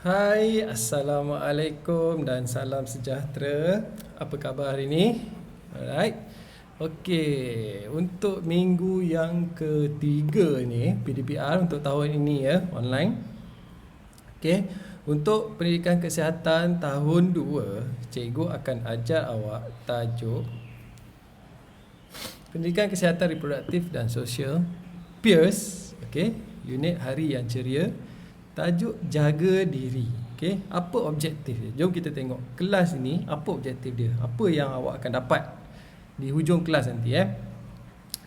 Hai, Assalamualaikum dan salam sejahtera. Apa khabar hari ini? Alright. Okey, untuk minggu yang ketiga ni PDPR untuk tahun ini ya, online. Okey, untuk pendidikan kesihatan tahun 2, cikgu akan ajar awak tajuk Pendidikan Kesihatan Reproduktif dan Sosial Peers, okey, unit hari yang ceria. Tajuk jaga diri. Okey, apa objektif dia? Jom kita tengok kelas ini apa objektif dia. Apa yang awak akan dapat di hujung kelas nanti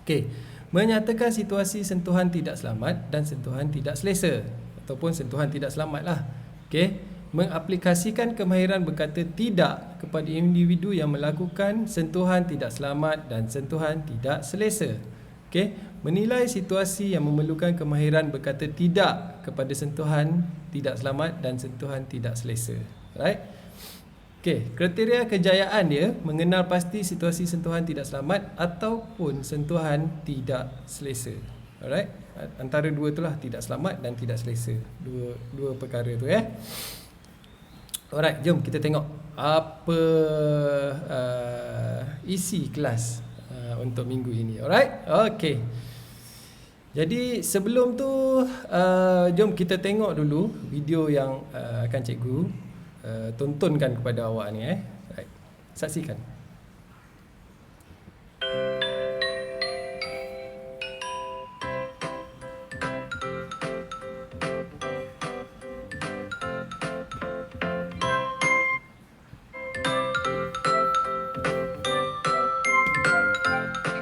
Okey, menyatakan situasi sentuhan tidak selamat dan sentuhan tidak selesa ataupun sentuhan tidak selamat lah. Okey, mengaplikasikan kemahiran berkata tidak kepada individu yang melakukan sentuhan tidak selamat dan sentuhan tidak selesa. Okey, menilai situasi yang memerlukan kemahiran berkata tidak kepada sentuhan tidak selamat dan sentuhan tidak selesa. Right? Okey, kriteria kejayaan dia mengenal pasti situasi sentuhan tidak selamat ataupun sentuhan tidak selesa. Alright? Antara dua itulah, tidak selamat dan tidak selesa. Dua perkara tu Alright, jom kita tengok apa isi kelas untuk minggu ini. Alright? Okey. Jadi sebelum tu jom kita tengok dulu video yang akan cikgu tontonkan kepada awak ni Right. Saksikan.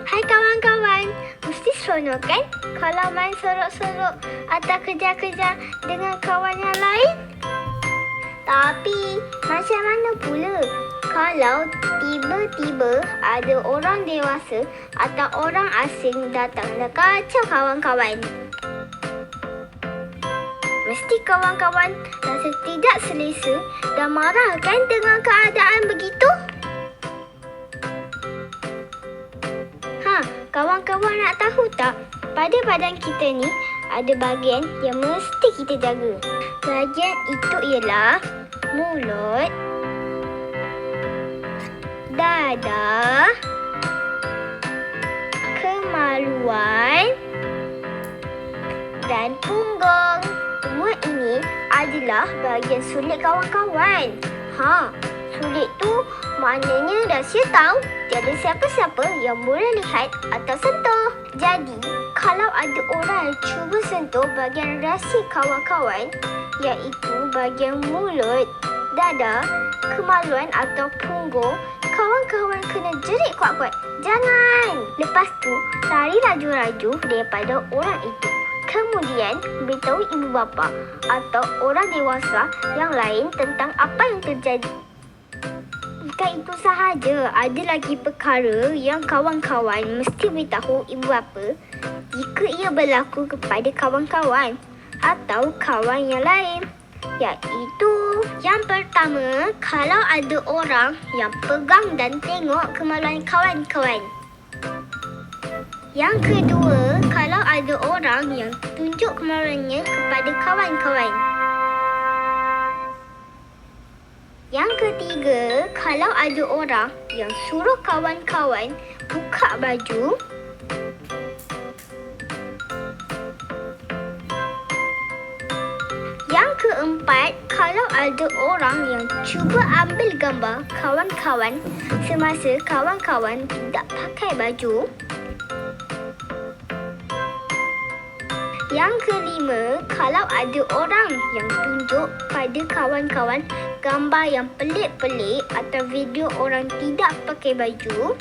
Hai kawan-kawan, mesti seronok kan kalau main sorok-sorok atau kejar-kejar dengan kawan yang lain? Tapi macam mana pula kalau tiba-tiba ada orang dewasa atau orang asing datang dan kacau kawan-kawan? Mesti kawan-kawan rasa tidak selesa dan marah kan dengan keadaan begitu? Kawan-kawan nak tahu tak? Pada badan kita ni ada bahagian yang mesti kita jaga. Bahagian itu ialah mulut, dada, kemaluan dan punggung. Semua ini adalah bahagian sulit kawan-kawan. Sulit tu maknanya rahsia tahu tiada siapa-siapa yang boleh lihat atau sentuh. Jadi, kalau ada orang yang cuba sentuh bahagian rahsia kawan-kawan, iaitu bahagian mulut, dada, kemaluan atau punggung, kawan-kawan kena jerit kuat-kuat. Jangan! Lepas tu, lari raju-raju daripada orang itu. Kemudian, beritahu ibu bapa atau orang dewasa yang lain tentang apa yang terjadi. Bukan itu sahaja, ada lagi perkara yang kawan-kawan mesti beritahu ibu bapa jika ia berlaku kepada kawan-kawan atau kawan yang lain. Iaitu, yang pertama, kalau ada orang yang pegang dan tengok kemaluan kawan-kawan. Yang kedua, kalau ada orang yang tunjuk kemaluannya kepada kawan-kawan. Yang ketiga, kalau ada orang yang suruh kawan-kawan buka baju. Yang keempat, kalau ada orang yang cuba ambil gambar kawan-kawan semasa kawan-kawan tidak pakai baju. Yang kelima, kalau ada orang yang tunjuk pada kawan-kawan gambar yang pelik-pelik atau video orang tidak pakai baju.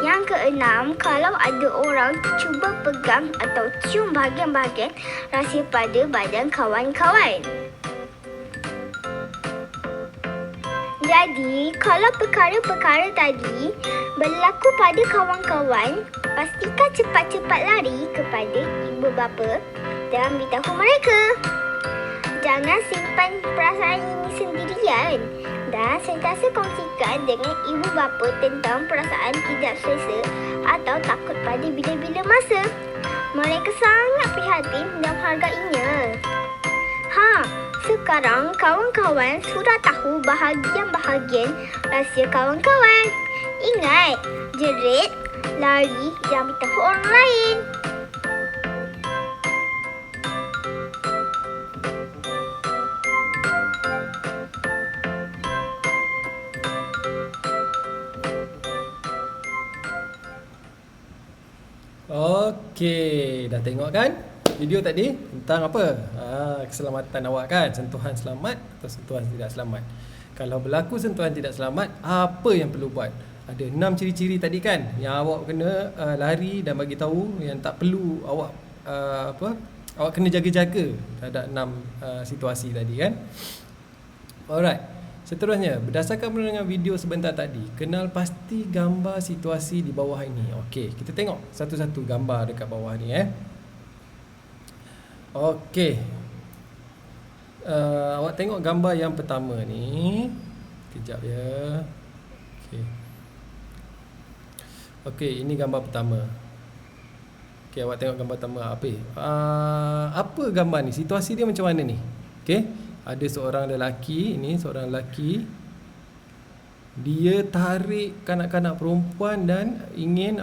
Yang keenam, kalau ada orang cuba pegang atau cium bahagian-bahagian rahsia pada badan kawan-kawan. Jadi, kalau perkara-perkara tadi berlaku pada kawan-kawan, pastikan cepat-cepat lari kepada ibu bapa dan beritahu mereka. Jangan simpan perasaan ini sendirian dan sentiasa kongsikan dengan ibu bapa tentang perasaan tidak selesa atau takut pada bila-bila masa. Mereka sangat prihatin dan menghargainya. Sekarang kawan-kawan sudah tahu bahagian-bahagian rahsia kawan-kawan. Ingat, jerit, lari dan beritahu orang lain. Okey, dah tengok kan video tadi tentang apa? Keselamatan awak kan, sentuhan selamat atau sentuhan tidak selamat. Kalau berlaku sentuhan tidak selamat, apa yang perlu buat? Ada 6 ciri-ciri tadi kan yang awak kena lari dan bagi tahu yang tak perlu awak awak kena jaga-jaga terhadap 6 situasi tadi kan. Alright. Seterusnya, berdasarkan dengan video sebentar tadi, kenal pasti gambar situasi di bawah ini. Okey, kita tengok satu-satu gambar dekat bawah ni Okey. Awak tengok gambar yang pertama ni. Kejap ya. Okey, ini gambar pertama. Okey, awak tengok gambar pertama apa gambar ni? Situasi dia macam mana ni? Okey. Ada seorang lelaki, ini seorang lelaki, dia tarik kanak-kanak perempuan dan ingin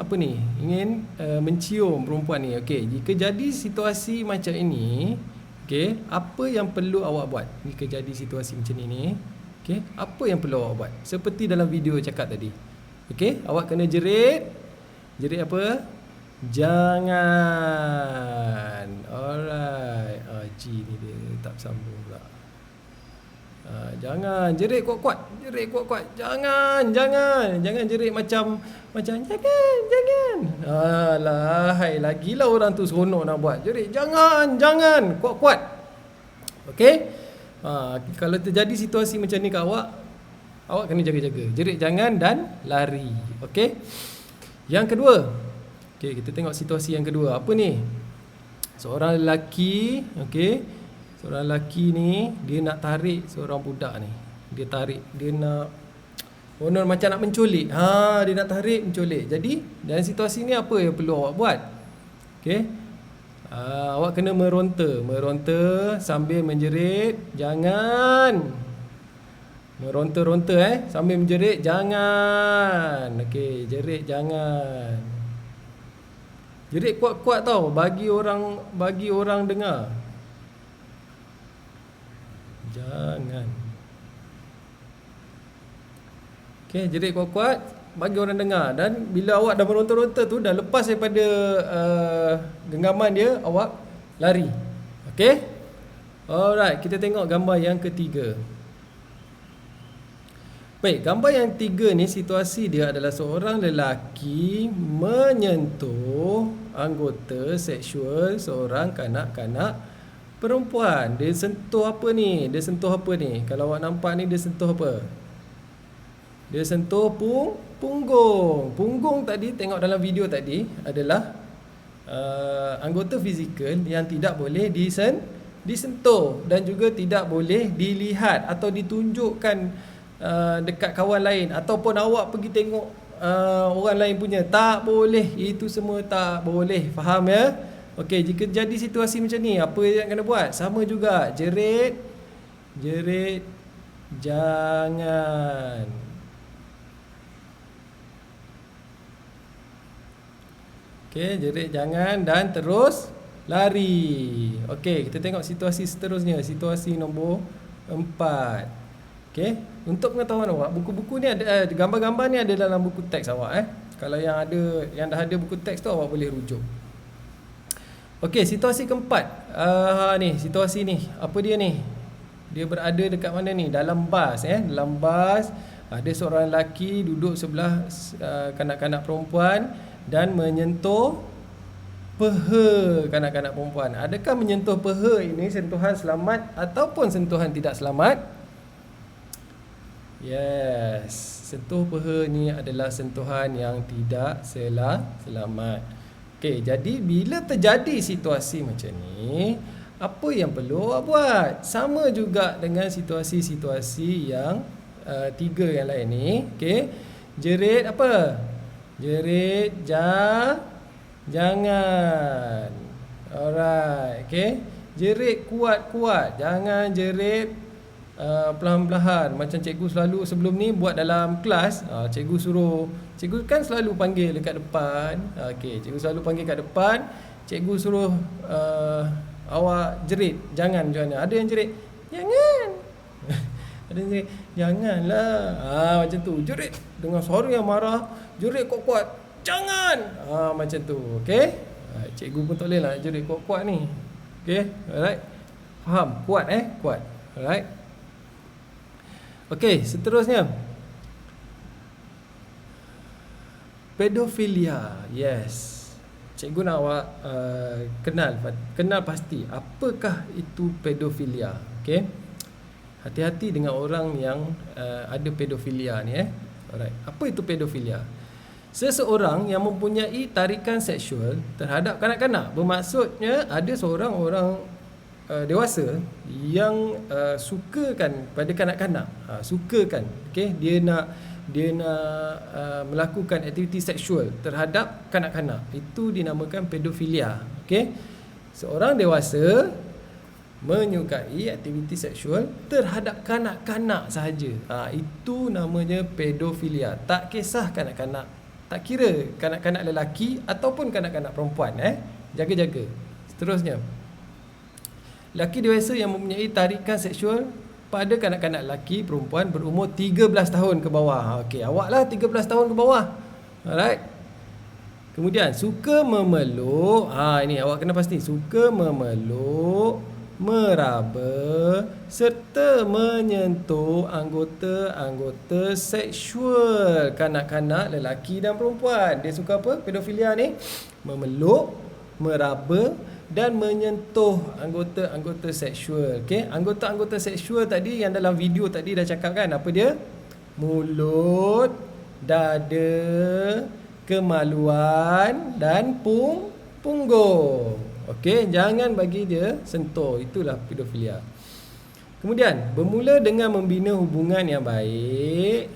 mencium perempuan ni. Okey, jika jadi situasi macam ini, okey, apa yang perlu awak buat? Jika jadi situasi macam ini, okey, apa yang perlu awak buat? Seperti dalam video cakap tadi. Okey, awak kena jerit. Jerit apa? Jangan. Alright. G ni dia tak sambung pula. Jangan jerit kuat-kuat. Jangan jerit macam jangan. Alah, lagilah orang tu seronok nak buat. Jerit jangan kuat-kuat. Okey? Kalau terjadi situasi macam ni kat awak kena jaga-jaga. Jerit jangan dan lari. Okey? Yang kedua. Okey, kita tengok situasi yang kedua. Apa ni? Seorang lelaki, okey. Seorang lelaki ni dia nak tarik seorang budak ni. Dia nak macam nak menculik. Dia nak tarik menculik. Jadi dalam situasi ni apa yang perlu awak buat? Okey. Awak kena meronta sambil menjerit jangan. Meronta sambil menjerit jangan. Okey, jerit jangan. Jerit kuat-kuat tau bagi orang dengar. Jangan. Okey, jerit kuat-kuat bagi orang dengar. Dan bila awak dah meronta-ronta tu, dah lepas daripada genggaman dia, awak lari. Okey? Alright, kita tengok gambar yang ketiga. Baik, gambar yang ketiga ni situasi dia adalah seorang lelaki menyentuh anggota seksual seorang kanak-kanak perempuan. Dia sentuh apa ni? Kalau awak nampak ni dia sentuh apa? Dia sentuh punggung. Punggung tadi tengok dalam video tadi adalah anggota fizikal yang tidak boleh disentuh dan juga tidak boleh dilihat atau ditunjukkan dekat kawan lain ataupun awak pergi tengok orang lain punya. Tak boleh. Itu semua tak boleh. Faham ya? Okey, jika jadi situasi macam ni, apa yang kena buat? Sama juga, jerit jangan. Okey, jerit jangan dan terus lari. Okey, kita tengok situasi seterusnya, situasi nombor 4. Okey, untuk pengetahuan awak, buku-buku ni ada gambar-gambar ni ada dalam buku teks awak Kalau yang dah ada buku teks tu awak boleh rujuk. Okey, situasi keempat. Situasi ni. Apa dia ni? Dia berada dekat mana ni? Dalam bas Dalam bas ada seorang lelaki duduk sebelah kanak-kanak perempuan dan menyentuh peha kanak-kanak perempuan. Adakah menyentuh peha ini sentuhan selamat ataupun sentuhan tidak selamat? Yes, sentuh peha ni adalah sentuhan yang tidak selamat. Okey, jadi bila terjadi situasi macam ni, apa yang perlu awak buat? Sama juga dengan situasi-situasi yang 3 yang lain ni. Okey, jerit apa? Jerit jangan. Alright, okay. Jerit kuat-kuat. Jangan jerit perlahan-lahan. Macam cikgu selalu sebelum ni buat dalam kelas, cikgu suruh, cikgu kan selalu panggil dekat depan. Okay, cikgu selalu panggil kat depan. Cikgu suruh awak jerit. Jangan macam mana. Ada yang jerit, jangan. Ada yang jerit, janganlah. Macam tu. Jerit dengan suara yang marah. Jerit kuat-kuat, jangan. Macam tu. Okay. Cikgu pun tak boleh lah jerit kuat-kuat ni. Okay, alright. Faham? Kuat kuat. Alright. Okay, seterusnya. Pedofilia. Yes. Cikgu nak awak kenal pasti apakah itu pedofilia. Okay. Hati-hati dengan orang yang ada pedofilia ni Alright. Apa itu pedofilia? Seseorang yang mempunyai tarikan seksual terhadap kanak-kanak. Bermaksudnya ada seorang orang dewasa yang sukakan pada kanak-kanak. Sukakan. Okay? Dia nak melakukan aktiviti seksual terhadap kanak-kanak. Itu dinamakan pedofilia. Okay? Seorang dewasa menyukai aktiviti seksual terhadap kanak-kanak sahaja. Itu namanya pedofilia. Tak kisah kanak-kanak. Tak kira kanak-kanak lelaki ataupun kanak-kanak perempuan. Jaga-jaga. Seterusnya. Lelaki dewasa yang mempunyai tarikan seksual pada kanak-kanak lelaki perempuan berumur 13 tahun ke bawah. Okey, awaklah 13 tahun ke bawah. Alright. Kemudian suka memeluk. Ini awak kena pasti. Suka memeluk, meraba serta menyentuh anggota-anggota seksual kanak-kanak lelaki dan perempuan. Dia suka apa? Pedofilia ni memeluk, meraba dan menyentuh anggota-anggota seksual. Okey, anggota-anggota seksual tadi yang dalam video tadi dah cakap kan, apa dia? Mulut, dada, kemaluan dan punggung. Okey, jangan bagi dia sentuh. Itulah pedofilia. Kemudian, bermula dengan membina hubungan yang baik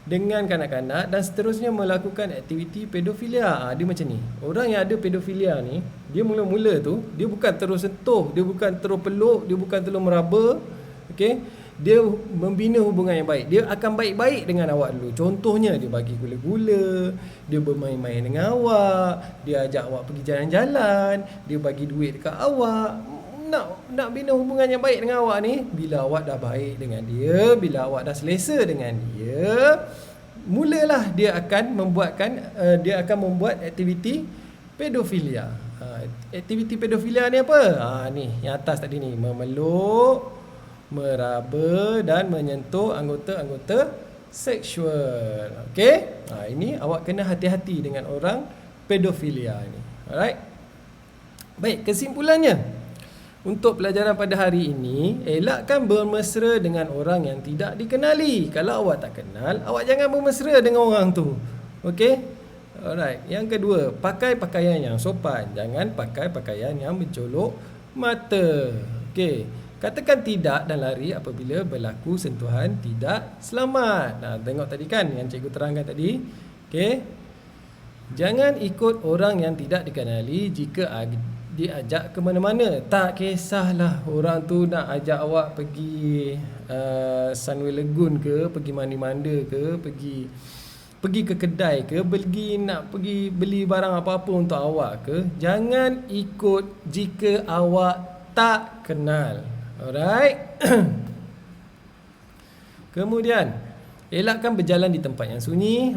dengan kanak-kanak dan seterusnya melakukan aktiviti pedofilia. Dia macam ni. Orang yang ada pedofilia ni, dia mula-mula tu, dia bukan terus sentuh, dia bukan terus peluk, dia bukan terus meraba. Okey, dia membina hubungan yang baik. Dia akan baik-baik dengan awak dulu. Contohnya, dia bagi gula-gula, dia bermain-main dengan awak, dia ajak awak pergi jalan-jalan, dia bagi duit dekat awak. Nak bina hubungan yang baik dengan awak ni, bila awak dah baik dengan dia, bila awak dah selesa dengan dia, mulalah dia akan membuat aktiviti pedofilia. Aktiviti pedofilia ni apa? Ni yang atas tadi ni, memeluk, meraba dan menyentuh anggota-anggota seksual. Okey? Ini awak kena hati-hati dengan orang pedofilia ni. Alright? Baik, kesimpulannya, untuk pelajaran pada hari ini, elakkan bermesra dengan orang yang tidak dikenali. Kalau awak tak kenal, awak jangan bermesra dengan orang tu. Okey? Alright. Yang kedua, pakai pakaian yang sopan. Jangan pakai pakaian yang mencolok mata. Okey. Katakan tidak dan lari apabila berlaku sentuhan tidak selamat. Tengok tadi kan yang cikgu terangkan tadi. Okey. Jangan ikut orang yang tidak dikenali jika diajak ke mana-mana. Tak kisahlah orang tu nak ajak awak pergi Sunway Lagoon ke, pergi mandi-manda ke, pergi ke kedai ke, nak pergi beli barang apa-apa untuk awak ke. Jangan ikut jika awak tak kenal. Alright. Kemudian, elakkan berjalan di tempat yang sunyi.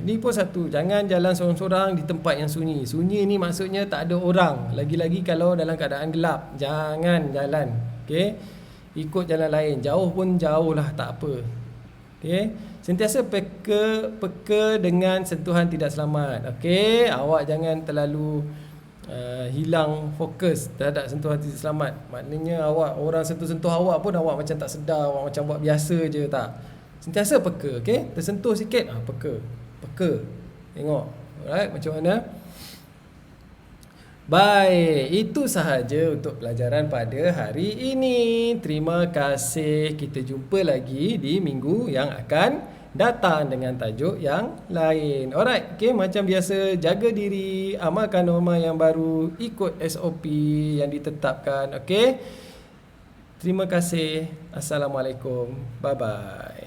Ini pun satu. Jangan jalan sorang-sorang di tempat yang sunyi. Sunyi ni maksudnya tak ada orang. Lagi-lagi kalau dalam keadaan gelap, jangan jalan. Okey. Ikut jalan lain. Jauh pun jauh lah, tak apa. Okey. Sentiasa peka dengan sentuhan tidak selamat. Okey. Awak jangan terlalu hilang fokus terhadap sentuhan tidak selamat. Maknanya orang sentuh-sentuh awak pun awak macam tak sedar, awak macam buat biasa je, tak. Sentiasa peka, okey? Tersentuh sikit, peka. Tengok. Alright, macam mana? Baik, itu sahaja untuk pelajaran pada hari ini. Terima kasih. Kita jumpa lagi di minggu yang akan datang dengan tajuk yang lain. Alright, okay, macam biasa, jaga diri, amalkan norma yang baru, ikut SOP yang ditetapkan. Okay, terima kasih. Assalamualaikum. Bye-bye.